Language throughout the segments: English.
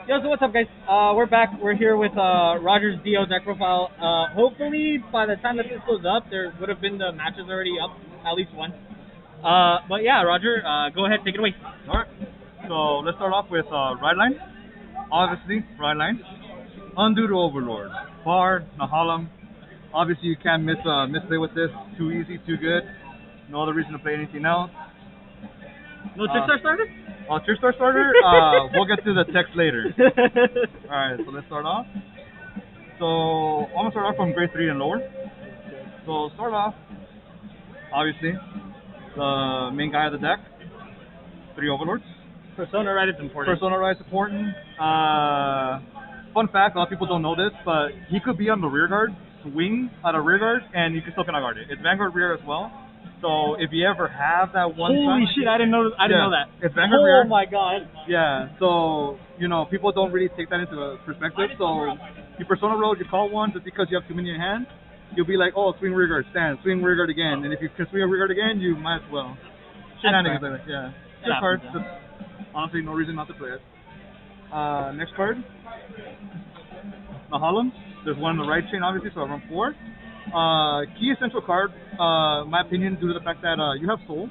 Yo, so what's up, guys? We're back. We're here with Roger's DO deck profile. Hopefully, by the time that this goes up, there would have been the matches already up, at least one. But yeah, Roger, go ahead, take it away. Alright, so let's start off with Ride Line. Obviously, Ride Line. Undo to Overlord. Bar, Harlem. Obviously, you can't misplay with this. Too easy, too good. No other reason to play anything else. No trick-star starter? Trick-star starter? We'll get to the text later. Alright, so let's start off. So, I'm going to start off from grade 3 and lower. So, start off, obviously, the main guy of the deck. 3 Overlords. Persona Ride is important. Persona Ride is important. Fun fact, a lot of people don't know this, but he could be on the rear guard, swing at a rear guard, and you can still cannot guard it. It's Vanguard rear as well. So if you ever have that one Holy time, shit, I didn't know that. It's Vanguard rear. Oh my god. Yeah, so, people don't really take that into perspective. So you Persona Road, you call one just because you have too many in hand, you'll be like, oh, swing rear guard, stand, swing rear guard again. And if you can swing a rear guard again, you might as well. Shenanigans like that, yeah. Good card, just honestly no reason not to play it. Next card, the Harlem. There's one on the right chain, obviously, so I run 4. Key essential card, my opinion, due to the fact that you have soul,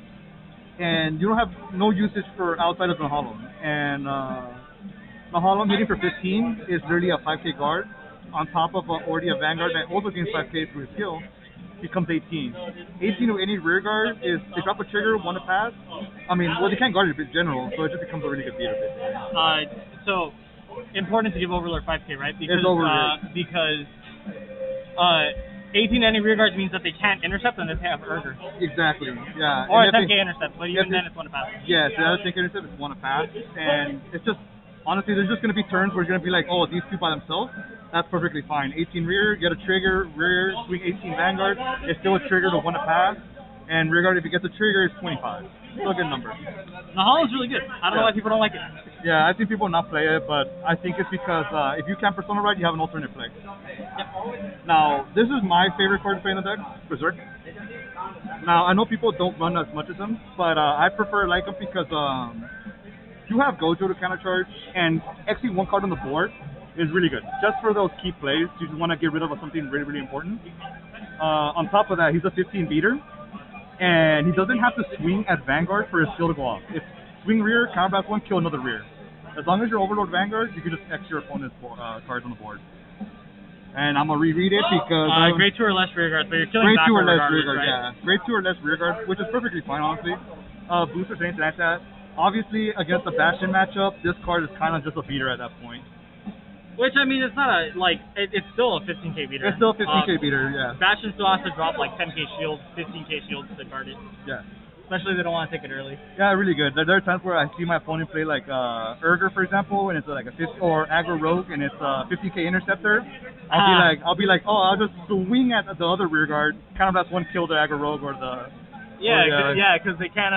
and you don't have no usage for outside of the Harlem. And the Harlem hitting for 15 is literally a 5k guard, on top of already a Vanguard that also gains 5k through his skill. Becomes 18. 18 to any rear guard is they drop a trigger, one to pass. I mean, well, they can't guard it in general, so it just becomes a really good beater. So important to give Overlord 5k, right? Because it's Overlord. Because 18 any rear guards means that they can't intercept and they have Urger. Exactly. Yeah. Or a 10k intercept, but even then it's one to pass. Yeah, the other 10k intercept is one to pass, and it's just honestly, there's just gonna be turns where you're gonna be like, oh, these two by themselves. That's perfectly fine. 18 rear, get a trigger, rear, swing 18 Vanguard. It's still a trigger to one to pass. And rear guard, if it gets a trigger, it's 25. Still a good number. The Holland's really good. I don't know why people don't like it. Yeah, I think people not play it, but I think it's because if you can't Persona Ride, you have an alternate play. Yep. Now, this is my favorite card to play in the deck, Berserk. Now, I know people don't run as much as him, but I prefer like him because you have Gojo to counter charge, and Xing one card on the board is really good. Just for those key plays, you just want to get rid of something really, really important. On top of that, he's a 15 beater, and he doesn't have to swing at Vanguard for his skill to go off. It's swing rear, counterblast 1, kill another rear. As long as you're Overlord Vanguard, you can just X your opponent's cards on the board. And I'm going to reread it because... grade 2 or less rear guards, but you're killing grade 2 or less rear guard, right? yeah. Grade 2 or less rear guard, which is perfectly fine, honestly. Boosters, anything like that. Obviously, against the Bastion matchup, this card is kind of just a beater at that point. Which, I mean, it's not a, it's still a 15k beater. It's still a 15k beater, yeah. Bastion still has to drop, 10k shields, 15k shields to guard it. Yeah. Especially if they don't want to take it early. Yeah, really good. There are times where I see my opponent play, Urger, for example, and it's like a 50, or Aggro Rogue, and it's a 50k interceptor. I'll be like, oh, I'll just swing at the other rear guard, counterblast 1, kill the Aggro Rogue or the... Yeah, because they can't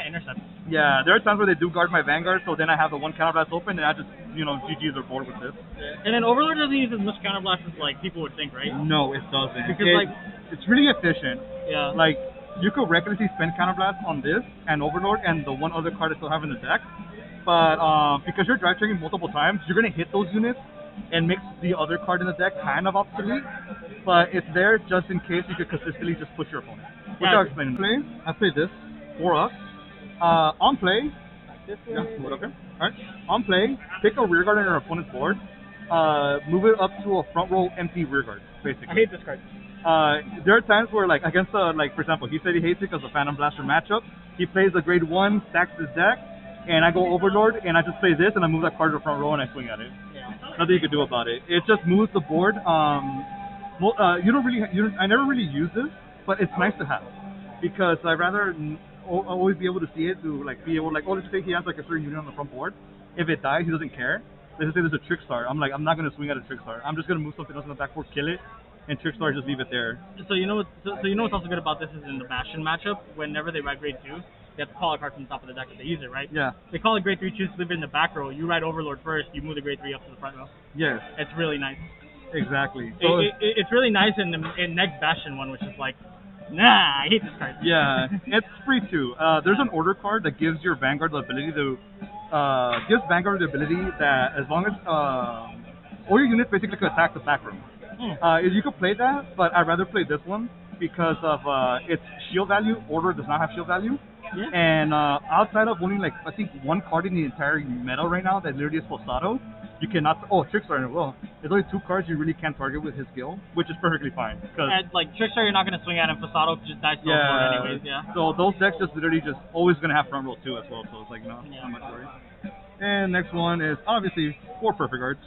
intercept. Yeah, there are times where they do guard my Vanguard, so then I have the one counterblast open, and I just, GG's their board with this. And then Overlord doesn't use as much counterblast as, people would think, right? No, it doesn't. Because, it's really efficient. Yeah. You could recklessly spend counterblast on this, and Overlord, and the one other card I still have in the deck, but because you're drive tracking multiple times, you're going to hit those units, and makes the other card in the deck kind of obsolete, but it's there just in case you could consistently just push your opponent. Which I'll explain. I play this for us. On play, Alright. On play, pick a rear guard on your opponent's board, move it up to a front row empty rear guard, basically. I hate this card. There are times where, against for example, he said he hates it because of the Phantom Blaster matchup. He plays a grade 1, stacks his deck, and I go Overlord, and I just play this, and I move that card to the front row, and I swing at it. Yeah. Nothing you can do about it. It just moves the board. I never really use this, but it's nice to have, because I'd rather always be able to see it, to be able oh, let's say he has a certain unit on the front board. If it dies, he doesn't care. Let's say there's a Trick Star. I'm not going to swing at a Trick Star. I'm just going to move something else in the back board, kill it, and Trick Star, just leave it there. So you know what's also good about this is in the Bastion matchup, whenever they ride grade 2, they have to call a card from the top of the deck if they use it, right? Yeah. They call it grade 3, choose to leave it in the back row. You ride Overlord first, you move the grade 3 up to the front row. Yes. It's really nice. Exactly. So it's really nice in the next Bastion one, which is nah, I hate this card. Yeah, it's free too. There's an order card that gives your Vanguard the ability to gives Vanguard the ability that as long as all your units basically could attack the back room. You could play that, but I'd rather play this one because of its shield value. Order does not have shield value. Yeah. And outside of only like I think one card in the entire meta right now that literally is Posado, you cannot. Oh, Trickstar as well. There's only 2 cards you really can't target with his skill, which is perfectly fine. And like Trickstar, you're not gonna swing at him. Fasado just dies so hard anyways. Yeah. So those decks just literally just always gonna have front row too as well. So it's like not much worry. And next one is obviously 4 perfect guards.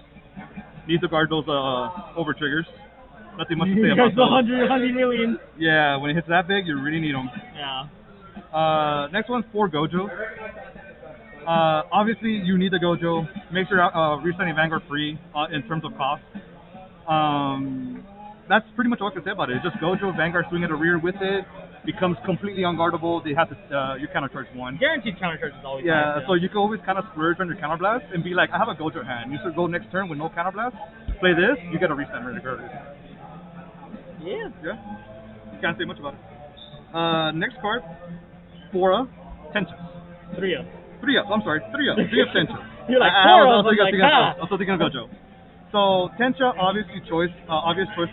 Need to guard those over triggers. Nothing much to say about those. 100 million. Yeah, when it hits that big, you really need them. Yeah. Next one's 4 Gojo. Obviously, you need the Gojo. Make sure resetting Vanguard free in terms of cost. That's pretty much all I can say about it. It's just Gojo, Vanguard swing at a rear with it. Becomes completely unguardable. They have to you counter charge 1. Guaranteed counter charge is always nice, so you can always kind of splurge on your counter blast and be like, I have a Gojo hand. You should go next turn with no counter blast. Play this, you get a reset regardless. Yeah. Can't say much about it. Next card, 4 Tensions. 3 of. 3 of. I'm sorry, 3 of. 3 of Tensions. You're like 4 I of. was also thinking of Gojo. So Tensha, obvious choice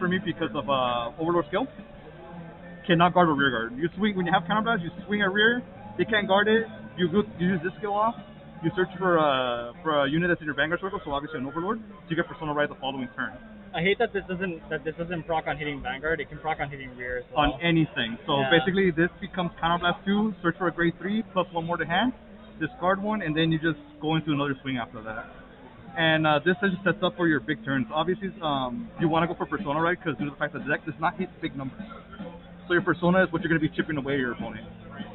for me because of Overlord skill. Cannot guard a rear guard. You swing when you have counter blast. You swing at rear. They can't guard it. You use this skill off. You search for a unit that's in your Vanguard circle. So obviously an Overlord. So you get Persona right the following turn. I hate that this doesn't proc on hitting Vanguard. It can proc on hitting rear as well. On anything. So basically this becomes counter blast 2. Search for a grade 3 plus 1 more to hand. Discard 1 and then you just go into another swing after that. And this just sets up for your big turns. Obviously, you want to go for Persona right because due to the fact that the deck does not hit big numbers. So your Persona is what you're going to be chipping away at your opponent.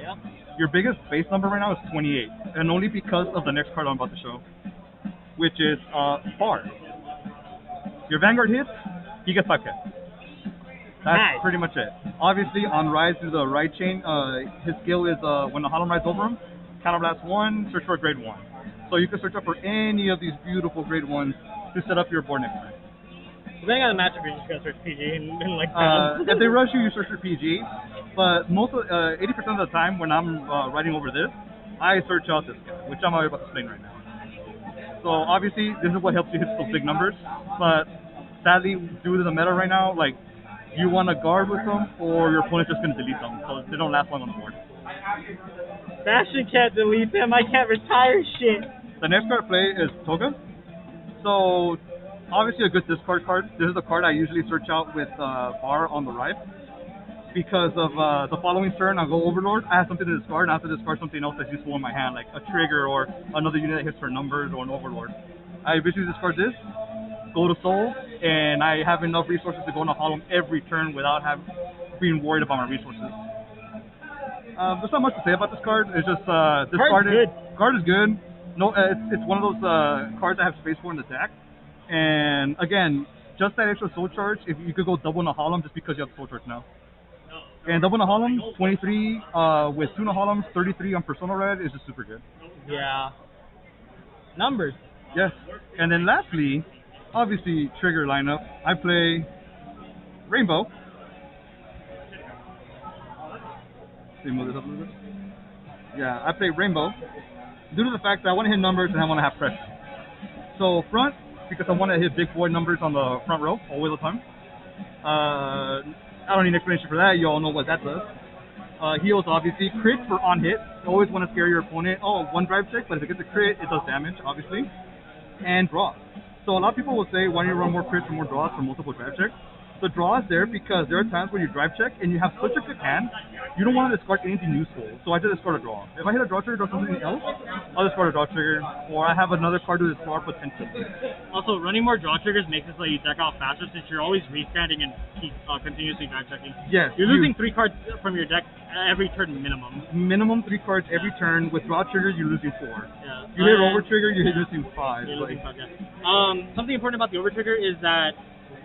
Yeah. Your biggest base number right now is 28, and only because of the next card I'm about to show, which is Barz. Your Vanguard hits, he gets 5k. That's pretty much it. Obviously, on Rise through the right chain, his skill is when the Harlem rides over him, counterblast 1, search for a grade 1. So you can search up for any of these beautiful grade 1s to set up your board next turn. Depending on the matchup, you're just gonna search PG and like. If they rush you, you search for PG. But 80% of the time when I'm riding over this, I search out this guy, which I'm about to explain right now. So obviously, this is what helps you hit those big numbers. But sadly, due to the meta right now, like you want to guard with them, or your opponent's just gonna delete them, so they don't last long on the board. Bastion can't delete them. I can't retire shit. The next card I play is Toga. So. Obviously a good discard card. This is the card I usually search out with Bar on the right. Because of the following turn, I'll go Overlord. I have something to discard, and I have to discard something else that's useful in my hand, like a trigger or another unit that hits for numbers or an Overlord. I basically discard this, go to Soul, and I have enough resources to go into Harlem every turn without being worried about my resources. There's not much to say about this card. It's just this card is good. No, it's one of those cards I have space for in the deck. And again, just that extra soul charge, if you could go double in a Harlem just because you have soul charge now. And double in a Harlem, 23 with 2 in a Harlem, 33 on Persona Red is just super good. Yeah. Numbers. Yes. And then lastly, obviously trigger lineup. I play Rainbow. Let me move this up a little bit. Yeah, I play Rainbow due to the fact that I want to hit numbers and I want to have pressure. So front, because I want to hit big void numbers on the front row all the time. I don't need an explanation for that. You all know what that does. Heals, obviously. Crit for on hit. You always want to scare your opponent. Oh, 1 drive check, but if it gets a crit, it does damage, obviously. And draw. So a lot of people will say, why don't you run more crits or more draws for multiple drive checks? The draw is there because there are times when you drive check and you have such a good hand, you don't want to discard anything useful. So I just discard a draw. If I hit a draw trigger or something else, I'll discard a draw trigger, or I have another card to discard potentially. Also, running more draw triggers makes it so you deck out faster since you're always restanding and keep continuously drive checking. Yes. You're losing 3 cards from your deck every turn minimum. Minimum 3 cards every turn. With draw trigger, you're losing 4. Yeah. You hit over trigger, you're losing 5. You're losing 5, yeah. Something important about the over trigger is that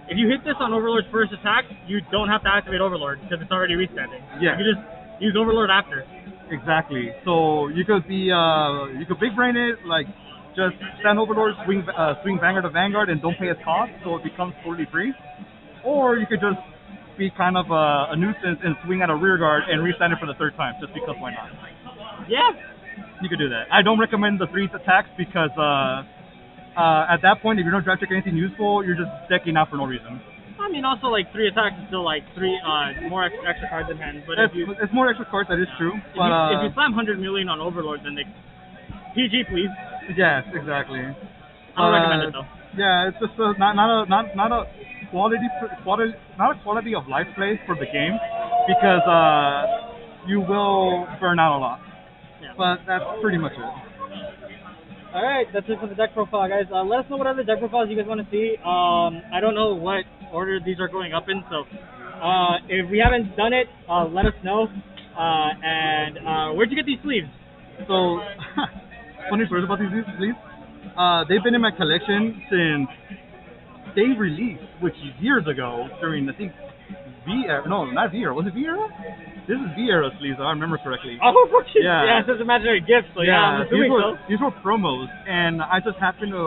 if you hit this on Overlord's first attack, you don't have to activate Overlord because it's already restanding. Yeah. You just use Overlord after. Exactly. So you could be you could big brain it, like just stand Overlord, swing Vanguard to Vanguard, and don't pay its cost, so it becomes totally free. Or you could just be kind of a nuisance and swing at a rear guard and restand it for the 3rd time, just because why not? Yeah. You could do that. I don't recommend the 3 attacks because at that point, if you're not draft check anything useful, you're just decking out for no reason. I mean, also like 3 attacks is still like 3 more extra cards in hand. But It's more extra cards, that is true. But if you slam 100 million on Overlord, then PG, please. Yes, exactly. I don't recommend it though. Yeah, it's just not a quality of life play for the game because you will burn out a lot. Yeah. But that's pretty much it. Alright, that's it for the deck profile, guys. Let us know what other deck profiles you guys want to see. I don't know what order these are going up in, so if we haven't done it, let us know. And where'd you get these sleeves? So, funny stories about these sleeves. They've been in my collection since they released, which is years ago during, I think, V-era. No, not V-era. Was it V-era? This is V-era sleeves, if I remember correctly. Oh, yeah. Yeah, it says imaginary gifts, so yeah, I'm assuming these were promos, and I just happened to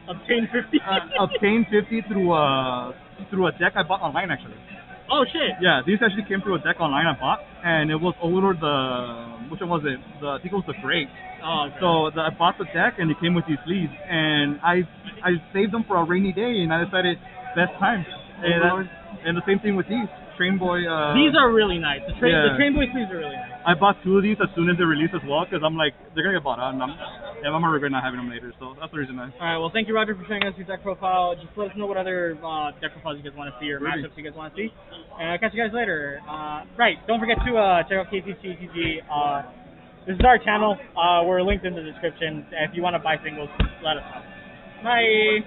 obtain 50. obtain 50 through a deck I bought online, actually. Oh, shit. Yeah, these actually came through a deck online I bought, and it was Overlord which one was it? I think it was the Great. Oh, okay. So I bought the deck, and it came with these sleeves, and I saved them for a rainy day, and I decided best time. And the same thing with these. Train Boy. These are really nice. The Train Boy sleeves are really nice. I bought 2 of these as soon as they released as well, because I'm like, they're going to get bought out, and I'm going to regret not having them later, so that's the reason I... Alright, well, thank you, Roger, for showing us your deck profile. Just let us know what other deck profiles you guys want to see or matchups you guys want to see. And I'll catch you guys later. Right, don't forget to check out KCCTG. This is our channel. We're linked in the description. If you want to buy singles, let us know. Bye!